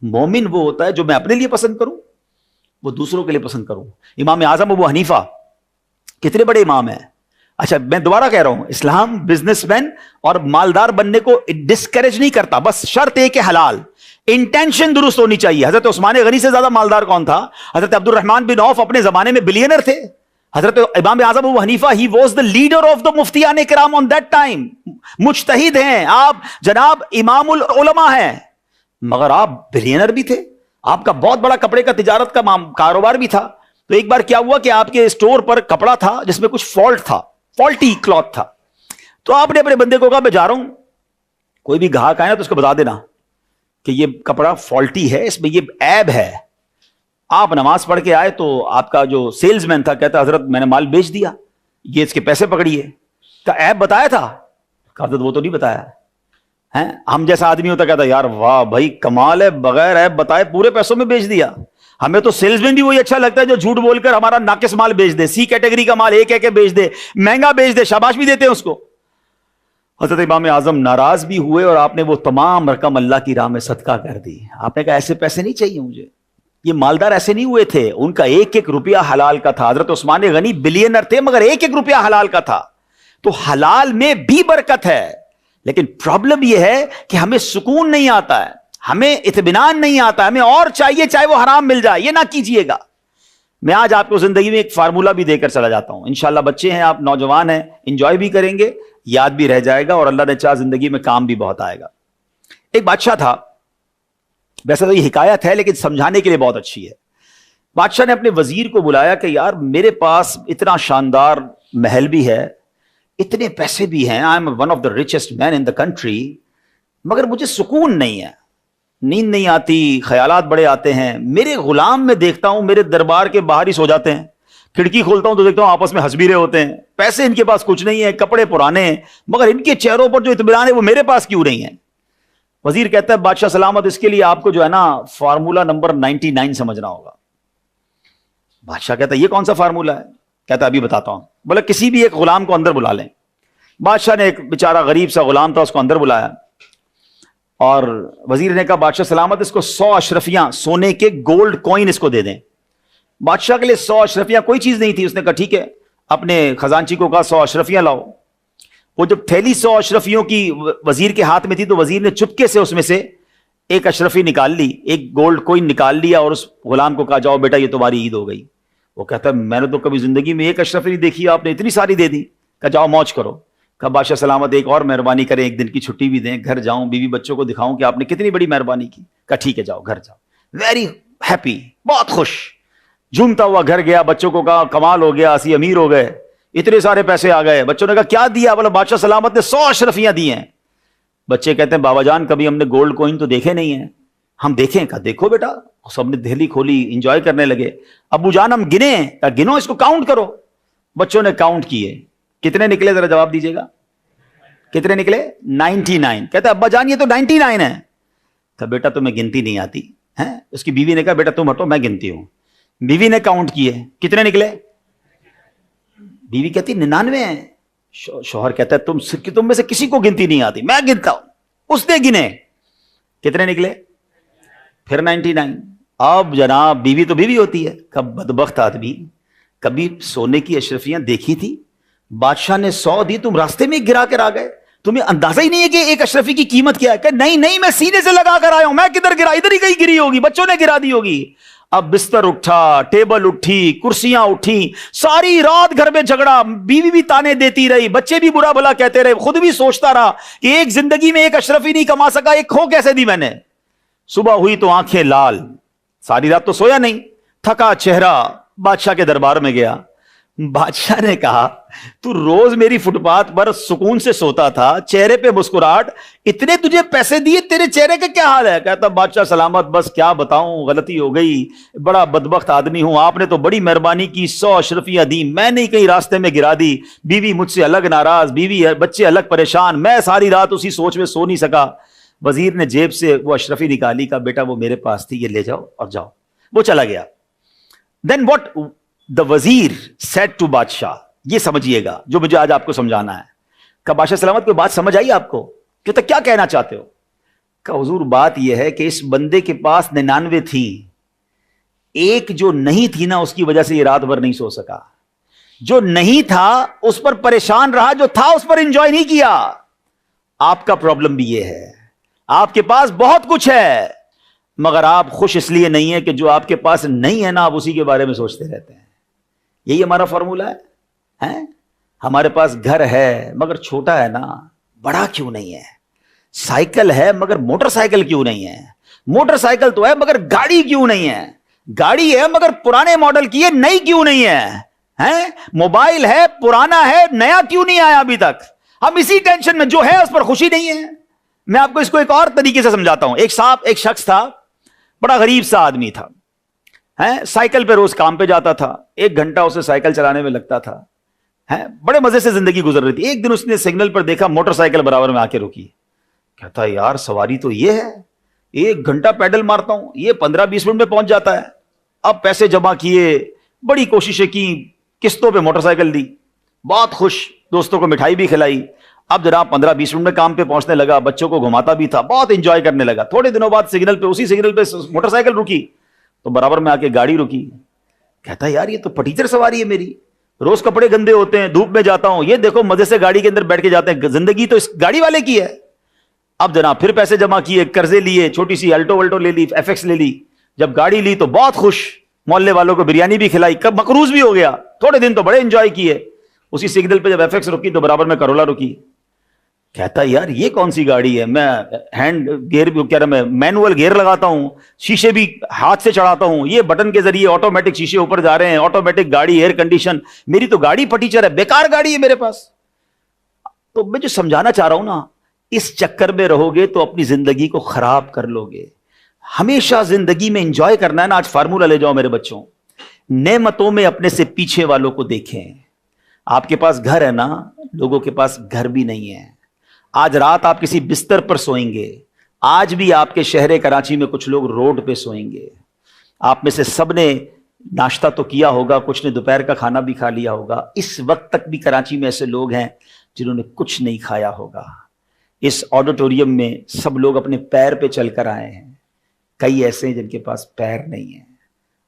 مومن وہ ہوتا ہے جو میں اپنے لیے پسند کروں وہ دوسروں کے لیے پسند کروں. امام اعظم ابو حنیفہ کتنے بڑے امام ہیں. اچھا میں دوبارہ کہہ رہا ہوں, اسلام بزنس مین اور مالدار بننے کو ڈسکریج نہیں کرتا, بس شرط ایک ہے حلال, انٹینشن درست ہونی چاہیے. حضرت عثمان غنی سے زیادہ مالدار کون تھا؟ حضرت عبد الرحمن بن عوف اپنے زمانے میں بلینر تھے. حضرت امام اعظم ابو حنیفہ he was the leader of the مفتیان کرام on that time. مجتہد ہیں آپ, جناب امام العلماء ہیں, مگر آپ بلینر بھی تھے, آپ کا بہت بڑا کپڑے کا تجارت کا کاروبار بھی تھا. تو ایک بار کیا ہوا کہ آپ کے اسٹور پر کپڑا تھا جس میں کچھ فالٹ تھا, فالٹی کلاتھ تھا. تو آپ نے اپنے بندے کو کہا میں جا رہا ہوں, کوئی بھی گاہک آئے نا تو اس کو بتا دینا کہ یہ کپڑا فالٹی ہے, اس میں یہ عیب ہے. آپ نماز پڑھ کے آئے تو آپ کا جو سیلز مین تھا کہتا حضرت میں نے مال بیچ دیا, یہ اس کے پیسے پکڑیے. کا عیب بتایا تھا؟ حضرت وہ تو نہیں بتایا ہے. ہم جیسا آدمی ہوتا کہتا یار واہ بھائی کمال ہے, بغیر عیب بتائے پورے پیسوں میں بیچ دیا. ہمیں تو سیلز مین بھی وہی اچھا لگتا ہے جو جھوٹ بول کر ہمارا ناقص مال بیچ دے, سی کیٹیگری کا مال ایک کے بیچ دے, مہنگا بیچ دے, شاباش بھی دیتے ہیں اس کو. حضرت امام اعظم ناراض بھی ہوئے اور آپ نے وہ تمام رقم اللہ کی راہ میں صدقہ کر دی. آپ نے کہا ایسے پیسے نہیں چاہیے مجھے. یہ مالدار ایسے نہیں ہوئے تھے, ان کا ایک ایک روپیہ حلال کا تھا. حضرت عثمان غنی بلینر تھے مگر ایک ایک روپیہ حلال کا تھا. تو حلال میں بھی برکت ہے, لیکن پرابلم یہ ہے کہ ہمیں سکون نہیں آتا ہے, ہمیں اطمینان نہیں آتا ہے, ہمیں اور چاہیے چاہے وہ حرام مل جائے. یہ نہ کیجئے گا. میں آج آپ کو زندگی میں ایک فارمولا بھی دے کر چلا جاتا ہوں. انشاءاللہ بچے ہیں آپ, نوجوان ہیں, انجوائے بھی کریں گے, یاد بھی رہ جائے گا, اور اللہ نے چاہ زندگی میں کام بھی بہت آئے گا. ایک بادشاہ تھا, ویسے تو یہ حکایت ہے لیکن سمجھانے کے لیے بہت اچھی ہے. بادشاہ نے اپنے وزیر کو بلایا کہ یار میرے پاس اتنا شاندار محل بھی ہے, اتنے پیسے بھی ہیں, I am one of the richest man in the country, مگر مجھے سکون نہیں ہے, نیند نہیں آتی, خیالات بڑے آتے ہیں. میرے غلام میں دیکھتا ہوں میرے دربار کے باہر ہی سو جاتے ہیں, کھڑکی کھولتا ہوں تو دیکھتا ہوں آپس میں ہنس بھی رہے ہوتے ہیں, پیسے ان کے پاس کچھ نہیں ہے, کپڑے پرانے ہیں, مگر ان کے چہروں پر جو اطمینان ہے وہ میرے پاس کیوں نہیں ہے. وزیر کہتا ہے بادشاہ سلامت, اس کے لیے آپ کو جو ہے نا فارمولا نمبر 99 سمجھنا ہوگا. بادشاہ کہتا ہے یہ کون سا فارمولا ہے؟ کہتا ہے ابھی بتاتا ہوں. بولا کسی بھی ایک غلام کو اندر بلا لیں. بادشاہ نے ایک بیچارہ غریب سا غلام تھا, اس کو اندر بلایا, اور وزیر نے کہا بادشاہ سلامت اس کو 100 اشرفیاں سونے کے گولڈ کوئن اس کو دے دیں. بادشاہ کے لیے 100 اشرفیاں کوئی چیز نہیں تھی. اس نے کہا ٹھیک ہے, اپنے خزانچی کو کہا 100 اشرفیاں لاؤ. وہ جب تھیلی 100 اشرفیوں کی وزیر کے ہاتھ میں تھی تو وزیر نے چپکے سے اس میں سے ایک اشرفی نکال لی, ایک گولڈ کوئن نکال لیا, اور اس غلام کو کہا جاؤ بیٹا یہ تمہاری عید ہو گئی. وہ کہتا ہے میں نے تو کبھی زندگی میں ایک اشرفی نہیں دیکھی, آپ نے اتنی ساری دے دی. کہا جاؤ موج کرو. کہا بادشاہ سلامت ایک اور مہربانی کریں, ایک دن کی چھٹی بھی دیں, گھر جاؤں, بیوی بچوں کو دکھاؤں کہ آپ نے کتنی بڑی مہربانی کی. کہا ٹھیک ہے جاؤ گھر جاؤ. ویری ہیپی, بہت خوش, جھومتا ہوا گھر گیا. بچوں کو کہا کمال ہو گیا, اسی امیر ہو گئے, اتنے سارے پیسے آ گئے. بچوں نے کہا کیا دیا؟ بولا بادشاہ سلامت نے 100 اشرفیاں دی ہیں. بچے کہتے ہیں بابا جان کبھی ہم نے گولڈ کوئن تو دیکھے نہیں ہیں. ہم دیکھیں. کہا دیکھو بیٹا. سب نے دہلی کھولی, انجوائے کرنے لگے. ابو جان ہم گنیں. کہا گنو, اس کو کاؤنٹ کرو. بچوں نے کاؤنٹ کیے. کتنے نکلے ذرا جواب دیجیے گا, کتنے نکلے؟ 99. کہتا ابا جان یہ تو 99 ہے. کہا بیٹا تمہیں گنتی نہیں آتی ہے. اس کی بیوی نے کہا بیٹا تم ہٹو میں گنتی ہوں. بیوی نے کاؤنٹ کیے, کتنے نکلے؟ بیوی کہتی 99 ہیں. شوہر کہتا ہے تم میں سے کسی کو گنتی نہیں آتی, میں گنتا ہوں. اس نے گنے, کتنے نکلے؟ پھر 99. اب جناب بیوی تو بیوی ہوتی ہے, کب بدبخت آدمی کبھی سونے کی اشرفیاں دیکھی تھی؟ بادشاہ نے 100 دی, تم راستے میں گرا کر آ گئے, تمہیں اندازہ ہی نہیں ہے کہ ایک اشرفی کی قیمت کیا ہے. کہ نہیں میں سینے سے لگا کر آیا ہوں, میں کدھر گرا, ادھر ہی کہیں گری ہوگی, بچوں نے گرا دی ہوگی. اب بستر اٹھا, ٹیبل اٹھی, کرسیاں اٹھی, ساری رات گھر میں جھگڑا, بیوی بھی تانے دیتی رہی, بچے بھی برا بھلا کہتے رہے, خود بھی سوچتا رہا کہ ایک زندگی میں ایک اشرفی نہیں کما سکا, ایک کھو کیسے دی میں نے. صبح ہوئی تو آنکھیں لال، ساری رات تو سویا نہیں، تھکا چہرہ بادشاہ کے دربار میں گیا. بادشاہ نے کہا تو روز میری فٹ پاتھ پر سکون سے سوتا تھا، چہرے پہ مسکراہٹ، اتنے تجھے پیسے دیے، تیرے چہرے کا کیا حال ہے؟ کہتا بادشاہ سلامت، بس کیا بتاؤں، غلطی ہو گئی، بڑا بدبخت آدمی ہوں، آپ نے تو بڑی مہربانی کی، 100 اشرفیاں دی، میں نے کہیں راستے میں گرا دی، بیوی مجھ سے الگ ناراض، بیوی بچے الگ پریشان، میں ساری رات اسی سوچ میں سو نہیں سکا. وزیر نے جیب سے وہ اشرفی نکالی، کہا بیٹا وہ میرے پاس تھی، یہ لے جاؤ اور جاؤ. وہ چلا گیا. دین واٹ دا وزیر سیڈ ٹو بادشاہ، یہ سمجھیے گا جو مجھے آج آپ کو سمجھانا ہے. کہ بادشاہ سلامت کوئی بات سمجھ آئی آپ کو؟ کہ کیا کہنا چاہتے ہو؟ کہ حضور بات یہ ہے کہ اس بندے کے پاس 99 تھی، ایک جو نہیں تھی نا اس کی وجہ سے یہ رات بھر نہیں سو سکا. جو نہیں تھا اس پر پریشان رہا، جو تھا اس پر انجوائے نہیں کیا. آپ کا پرابلم بھی یہ ہے، آپ کے پاس بہت کچھ ہے مگر آپ خوش اس لیے نہیں ہے کہ جو آپ کے پاس نہیں ہے نا آپ اسی کے بارے میں سوچتے رہتے ہیں. یہی ہمارا فارمولہ ہے. ہمارے پاس گھر ہے مگر چھوٹا ہے نا، بڑا کیوں نہیں ہے؟ سائیکل ہے مگر موٹر سائیکل کیوں نہیں ہے؟ موٹر سائیکل تو ہے مگر گاڑی کیوں نہیں ہے؟ گاڑی ہے مگر پرانے ماڈل کی ہے، نئی کیوں نہیں ہے؟ موبائل ہے پرانا ہے، نیا کیوں نہیں آیا ابھی تک؟ ہم اسی ٹینشن میں، جو ہے اس پر خوشی نہیں ہے. میں آپ کو اس کو ایک اور طریقے سے سمجھاتا ہوں. ایک شخص تھا، بڑا غریب سا آدمی تھا، سائیکل پہ روز کام پہ جاتا تھا، 1 گھنٹہ اسے سائیکل چلانے میں لگتا تھا، بڑے مزے سے زندگی گزر رہی تھی. ایک دن اس نے سگنل پر دیکھا موٹر سائیکل برابر میں آ کے رکی. کہتا یار سواری تو یہ ہے، 1 گھنٹہ پیڈل مارتا ہوں، یہ 15-20 منٹ میں پہنچ جاتا ہے. اب پیسے جمع کیے، بڑی کوششیں کی، قسطوں پہ موٹر سائیکل دی، بہت خوش، دوستوں کو مٹھائی بھی کھلائی. اب جناب 15-20 منٹ میں کام پہ پہنچنے لگا، بچوں کو گھماتا بھی تھا، بہت انجوائے کرنے لگا. تھوڑے دنوں بعد سگنل پہ، اسی سگنل پہ موٹر سائیکل رکی تو برابر میں آ کے گاڑی رکی. کہتا یار یہ تو پٹیچر سواری ہے میری، روز کپڑے گندے ہوتے ہیں، دھوپ میں جاتا ہوں، یہ دیکھو مزے سے گاڑی کے اندر بیٹھ کے جاتے ہیں، زندگی تو اس گاڑی والے کی ہے. اب جناب پھر پیسے جمع کیے، قرضے لیے، چھوٹی سی الٹو ولٹو لے لی، ایف ایکس لے لی. جب گاڑی لی تو بہت خوش، محلے والوں کو بریانی بھی کھلائی، کب مقروض بھی ہو گیا. تھوڑے دن تو بڑے انجوائے کیے. اسی سگنل پہ جب ایف ایکس رکی تو برابر میں کرولا رکی. کہتا یار یہ کون سی گاڑی ہے، میں ہینڈ گیئر بھی کہہ رہا، میں مینوئل گیئر لگاتا ہوں، شیشے بھی ہاتھ سے چڑھاتا ہوں، یہ بٹن کے ذریعے آٹومیٹک شیشے اوپر جا رہے ہیں، آٹومیٹک گاڑی، ایئر کنڈیشن، میری تو گاڑی پٹیچر ہے، بیکار گاڑی ہے میرے پاس. تو میں جو سمجھانا چاہ رہا ہوں نا، اس چکر میں رہو گے تو اپنی زندگی کو خراب کر لو گے. ہمیشہ زندگی میں انجوائے کرنا ہے نا. آج فارمولہ لے جاؤ میرے بچوں، نعمتوں میں اپنے سے پیچھے والوں کو دیکھیں. آپ کے پاس گھر ہے نا، لوگوں کے پاس گھر بھی نہیں ہے. آج رات آپ کسی بستر پر سوئیں گے، آج بھی آپ کے شہر کراچی میں کچھ لوگ روڈ پہ سوئیں گے. آپ میں سے سب نے ناشتہ تو کیا ہوگا، کچھ نے دوپہر کا کھانا بھی کھا لیا ہوگا. اس وقت تک بھی کراچی میں ایسے لوگ ہیں جنہوں نے کچھ نہیں کھایا ہوگا. اس آڈیٹوریم میں سب لوگ اپنے پیر پہ چل کر آئے ہیں، کئی ایسے ہیں جن کے پاس پیر نہیں ہیں.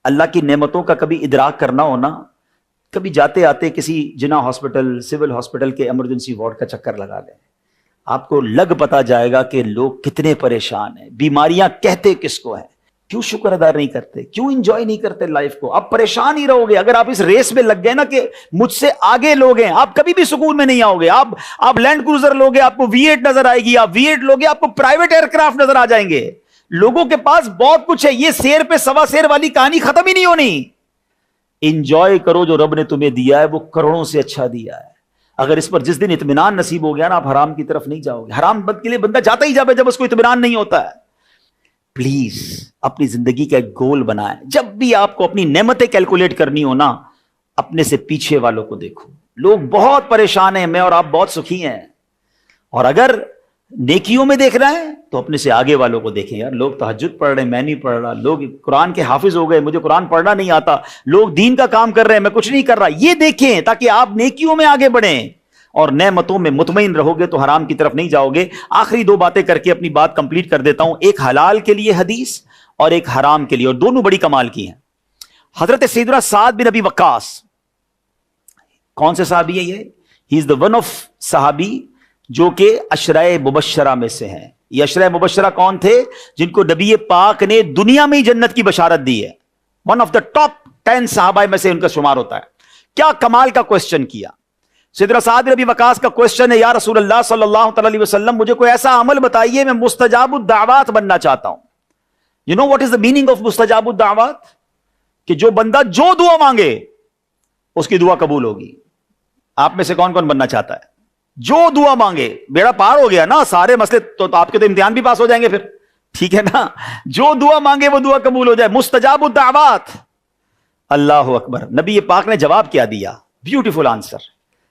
اللہ کی نعمتوں کا کبھی ادراک کرنا ہونا، کبھی جاتے آتے کسی جنا ہاسپٹل، سول ہاسپٹل کے ایمرجنسی وارڈ کا چکر لگا لیں، آپ کو لگ پتا جائے گا کہ لوگ کتنے پریشان ہیں. بیماریاں کہتے کس کو ہیں؟ کیوں شکر ادا نہیں کرتے؟ کیوں انجوائے نہیں کرتے لائف کو؟ آپ پریشان ہی رہو گے. اگر آپ اس ریس میں لگ گئے نا کہ مجھ سے آگے لوگ ہیں، آپ کبھی بھی سکون میں نہیں آؤ گے. آپ لینڈ کروزر لوگے، آپ کو V8 نظر آئے گی، آپ V8 لوگے، آپ کو پرائیویٹ ایئر کرافٹ نظر آ جائیں گے. لوگوں کے پاس بہت کچھ ہے. یہ سیر پہ سوا سیر والی کہانی ختم ہی نہیں ہونی. انجوائے کرو جو رب نے تمہیں دیا ہے، وہ کروڑوں سے اچھا دیا ہے. اگر اس پر جس دن اطمینان نصیب ہو گیا نا، آپ حرام کی طرف نہیں جاؤ گے. حرام بد کے لیے بندہ جاتا ہی جب اس کو اطمینان نہیں ہوتا ہے. پلیز اپنی زندگی کا ایک گول بنائیں. جب بھی آپ کو اپنی نعمتیں کیلکولیٹ کرنی ہو نا، اپنے سے پیچھے والوں کو دیکھو. لوگ بہت پریشان ہیں، میں اور آپ بہت سخی ہیں. اور اگر نیکیوں میں دیکھ رہے ہیں تو اپنے سے آگے والوں کو دیکھیں. یار لوگ تہجد پڑھ رہے ہیں، میں نہیں پڑھ رہا. لوگ قرآن کے حافظ ہو گئے، مجھے قرآن پڑھنا نہیں آتا. لوگ دین کا کام کر رہے ہیں، میں کچھ نہیں کر رہا. یہ دیکھیں تاکہ آپ نیکیوں میں آگے بڑھیں اور نعمتوں میں مطمئن رہو گے تو حرام کی طرف نہیں جاؤ گے. آخری 2 باتیں کر کے اپنی بات کمپلیٹ کر دیتا ہوں. ایک حلال کے لیے حدیث اور ایک حرام کے لیے، اور دونوں بڑی کمال کی ہیں. حضرت سیدنا سعد بن ابی وقاص، کون سے صحابی ہے یہ؟ ہی از دا ون آف صحابی جو کہ عشرۂ مبشرہ میں سے ہیں. یہ عشرۂ مبشرہ کون تھے؟ جن کو نبی پاک نے دنیا میں ہی جنت کی بشارت دی ہے. ون آف دا ٹاپ 10 صحابہ میں سے ان کا شمار ہوتا ہے. کیا کمال کا کوشچن کیا. سیدنا سعد بن ابی وقاص کا کوشچن ہے، یا رسول اللہ صلی اللہ علیہ وسلم، مجھے کوئی ایسا عمل بتائیے، میں مستجاب الدعوات بننا چاہتا ہوں. You know what is the meaning of mustajabud da'wat? کہ جو بندہ جو دعا مانگے اس کی دعا قبول ہوگی. آپ میں سے کون کون بننا چاہتا ہے؟ جو دعا مانگے, بیڑا پار ہو گیا نا, سارے مسئلے تو آپ کے تو امتحان بھی پاس ہو جائیں گے پھر, ٹھیک ہے نا. جو دعا مانگے وہ دعا قبول ہو جائے. مستجاب الدعوات. اللہ اکبر. نبی پاک نے جواب کیا دیا, بیوٹیفل آنسر.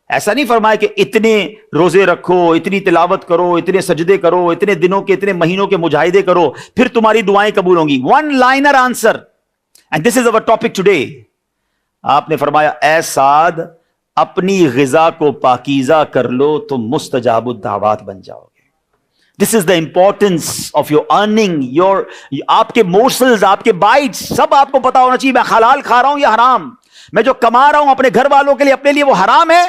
ایسا نہیں فرمایا کہ اتنے روزے رکھو, اتنی تلاوت کرو, اتنے سجدے کرو, اتنے دنوں کے اتنے مہینوں کے مجاہدے کرو, پھر تمہاری دعائیں قبول ہوں گی. One liner answer, and this is our topic today. آپ نے فرمایا اے سعد اپنی غذا کو پاکیزہ کر لو تو مستجاب الدعوات بن جاؤ گے. This is the importance of your earning, your آپ کے مورسلز, آپ کے بائٹس, سب آپ کو پتا ہونا چاہیے. میں حلال کھا رہا ہوں یا حرام, میں جو کما رہا ہوں اپنے گھر والوں کے لیے, اپنے لیے, وہ حرام ہے,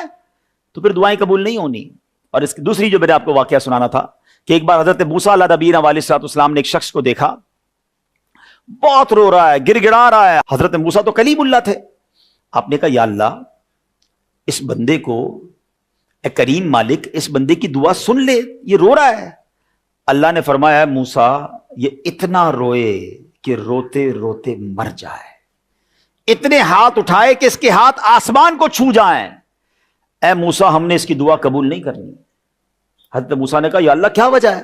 تو پھر دعائیں قبول نہیں ہونی. اور اس کی دوسری جو میں نے آپ کو واقعہ سنانا تھا کہ ایک بار حضرت موسیٰ علیہ نبینا علیہ الصلوۃ والسلام نے ایک شخص کو دیکھا, بہت رو رہا ہے, گر گڑا رہا ہے. حضرت موسیٰ تو کلیم اللہ تھے. آپ نے کہا یا اللہ اس بندے کو, اے کریم مالک, اس بندے کی دعا سن لے, یہ رو رہا ہے. اللہ نے فرمایا موسیٰ یہ اتنا روئے کہ روتے روتے مر جائے, اتنے ہاتھ اٹھائے کہ اس کے ہاتھ آسمان کو چھو جائیں. اے موسیٰ ہم نے اس کی دعا قبول نہیں کرنی. حضرت موسیٰ نے کہا یا اللہ کیا وجہ ہے؟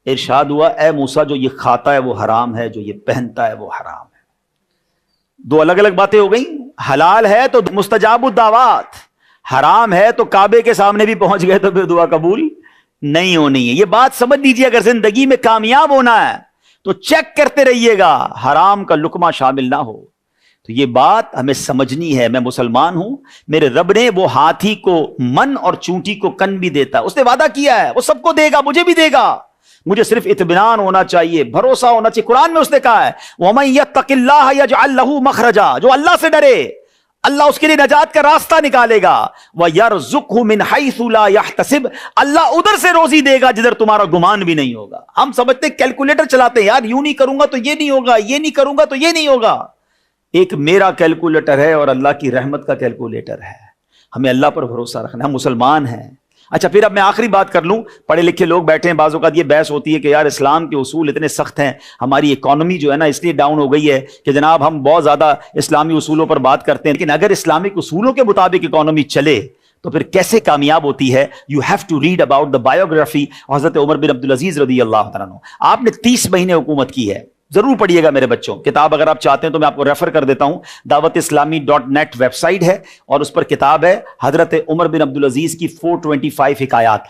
ارشاد ہوا اے موسیٰ جو یہ کھاتا ہے وہ حرام ہے, جو یہ پہنتا ہے وہ حرام ہے. دو الگ الگ باتیں ہو گئیں. حلال ہے تو مستجاب الدعوات, حرام ہے تو کعبے کے سامنے بھی پہنچ گئے تو پھر دعا قبول نہیں ہونی ہے. یہ بات سمجھ لیجیے, اگر زندگی میں کامیاب ہونا ہے تو چیک کرتے رہیے گا حرام کا لقمہ شامل نہ ہو. تو یہ بات ہمیں سمجھنی ہے. میں مسلمان ہوں, میرے رب نے وہ ہاتھی کو من اور چونٹی کو کن بھی دیتا ہے, اس نے وعدہ کیا ہے, وہ سب کو دے گا, مجھے بھی دے گا. مجھے صرف اطمینان ہونا چاہیے, بھروسہ ہونا چاہیے. قرآن میں اس نے کہا ہے وَمَن يَتَّقِ اللَّهَ يَجْعَل لَّهُ مَخْرَجًا, جو اللہ سے ڈرے اللہ اس کے لیے نجات کا راستہ نکالے گا. وَيَرْزُقْهُ مِنْ حَيْثُ لَا يَحْتَسِبْ, اللہ ادھر سے روزی دے گا جدھر تمہارا گمان بھی نہیں ہوگا. ہم سمجھتے کیلکولیٹر چلاتے ہیں, یار یوں نہیں کروں گا تو یہ نہیں ہوگا, یہ نہیں کروں گا تو یہ نہیں ہوگا. ایک میرا کیلکولیٹر ہے اور اللہ کی رحمت کا کیلکولیٹر ہے. ہمیں اللہ پر بھروسہ رکھنا. ہم مسلمان ہیں. اچھا پھر اب میں آخری بات کر لوں. پڑھے لکھے لوگ بیٹھے ہیں, بعض اوقات یہ بحث ہوتی ہے کہ یار اسلام کے اصول اتنے سخت ہیں, ہماری اکانومی جو ہے نا اس لیے ڈاؤن ہو گئی ہے کہ جناب ہم بہت زیادہ اسلامی اصولوں پر بات کرتے ہیں. لیکن اگر اسلامک اصولوں کے مطابق اکانومی چلے تو پھر کیسے کامیاب ہوتی ہے؟ You have to read about the biography حضرت عمر بن عبدالعزیز رضی اللہ تعالیٰ عنہ. آپ نے 30 مہینے حکومت کی ہے. ضرور پڑھیے گا میرے بچوں. کتاب اگر آپ چاہتے ہیں تو میں آپ کو ریفر کر دیتا ہوں, دعوت اسلامی .net ویب سائٹ ہے اور اس پر کتاب ہے حضرت عمر بن عبدالعزیز کی 425 حکایات.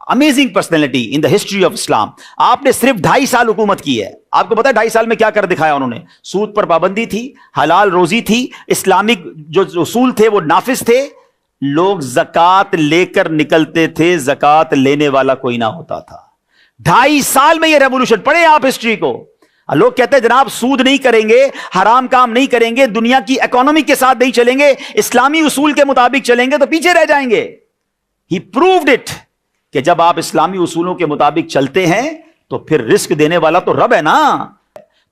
Amazing personality in the history of Islam. آپ نے صرف 2.5 سال حکومت کی ہے. آپ کو پتا ہے 2.5 سال میں کیا کر دکھایا انہوں نے؟ سود پر پابندی تھی, حلال روزی تھی, اسلامک جو اصول تھے وہ نافذ تھے, لوگ زکوٰۃ لے کر نکلتے تھے, زکوٰۃ لینے والا کوئی نہ ہوتا تھا. 2.5 سال میں یہ ریولوشن. پڑھیں آپ ہسٹری کو. لوگ کہتے ہیں جناب سود نہیں کریں گے, حرام کام نہیں کریں گے, دنیا کی اکانومی کے ساتھ نہیں چلیں گے, اسلامی اصول کے مطابق چلیں گے تو پیچھے رہ جائیں گے. ہی پرووڈ اٹ کہ جب آپ اسلامی اصولوں کے مطابق چلتے ہیں تو پھر رزق دینے والا تو رب ہے نا.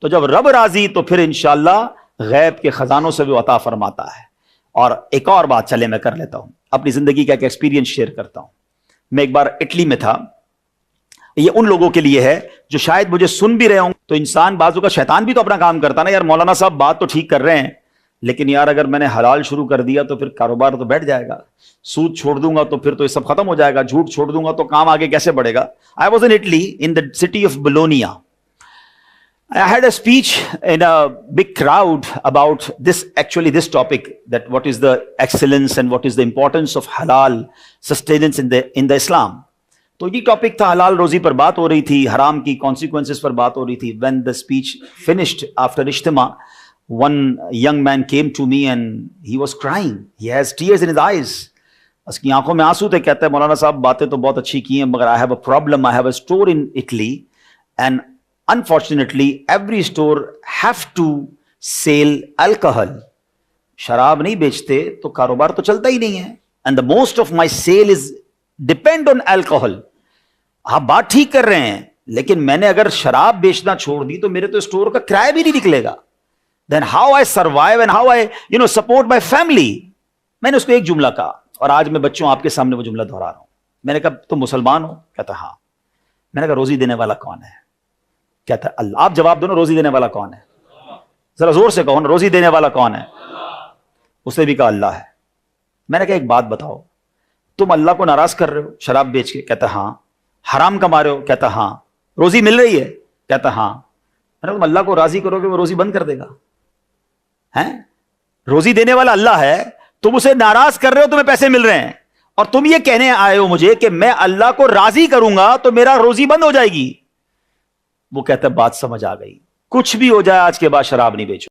تو جب رب راضی تو پھر انشاءاللہ غیب کے خزانوں سے بھی عطا فرماتا ہے. اور ایک اور بات چلے میں کر لیتا ہوں, اپنی زندگی کا ایک ایکسپیرینس شیئر کرتا ہوں. میں ایک بار اٹلی میں تھا. یہ ان لوگوں کے لیے ہے جو شاید مجھے سن بھی رہے ہوں. تو انسان بازو کا شیطان بھی تو اپنا کام کرتا نا, یار مولانا صاحب بات تو ٹھیک کر رہے ہیں لیکن یار اگر میں نے حلال شروع کر دیا تو پھر کاروبار تو بیٹھ جائے گا, سود چھوڑ دوں گا تو پھر تو یہ سب ختم ہو جائے گا, جھوٹ چھوڑ دوں گا تو کام آگے کیسے بڑھے گا. I was in Italy in the city of Bologna. I had a speech in a big crowd about this topic, that what is the excellence and what is the importance of halal sustenance in the Islam. تو یہ topic تھا, حلال روزی پر بات ہو رہی تھی, حرام کی کانسیکوینسز پر بات ہو رہی تھی. When the speech finished after اجتماع, one young man came to me and he was crying. He has tears in his eyes. اس کی آنکھوں میں آنسو تھے. کہتے ہیں مولانا صاحب باتیں تو بہت اچھی کی ہیں مگر I have a problem. I have a store in Italy and unfortunately every store have to sell alcohol. شراب نہیں بیچتے تو کاروبار تو چلتا ہی نہیں ہے. And the most of my sale is depend on alcohol. آپ بات ٹھیک کر رہے ہیں لیکن میں نے اگر شراب بیچنا چھوڑ دی تو میرے تو اسٹور کا کرایہ بھی نہیں نکلے گا. Then how I survive and how I support my family. میں نے اس کو ایک جملہ کہا اور آج میں بچوں آپ کے سامنے وہ جملہ دہرا رہا ہوں. میں نے کہا تم مسلمان ہو؟ کہتا ہاں. میں نے کہا روزی دینے والا کون ہے؟ کہتا ہے اللہ. آپ جواب دو نا, روزی دینے والا کون ہے؟ ذرا زور سے کہو نا, روزی دینے والا کون ہے؟ اس نے بھی کہا اللہ ہے. میں نے کہا ایک بات بتاؤ, تم اللہ کو ناراض کر رہے ہو شراب بیچ کے؟ کہتا ہاں. حرام کما رہے ہو؟ کہتا ہاں. روزی مل رہی ہے؟ کہتا ہاں. میں نے کہا تم اللہ کو راضی کرو گے وہ روزی بند کر دے گا؟ ہیں, روزی دینے والا اللہ ہے, تم اسے ناراض کر رہے ہو, تمہیں پیسے مل رہے ہیں, اور تم یہ کہنے آئے ہو مجھے کہ میں اللہ کو راضی کروں گا تو میرا روزی بند ہو جائے گی. وہ کہتا ہے بات سمجھ آ گئی, کچھ بھی ہو جائے آج کے بعد شراب نہیں بیچو.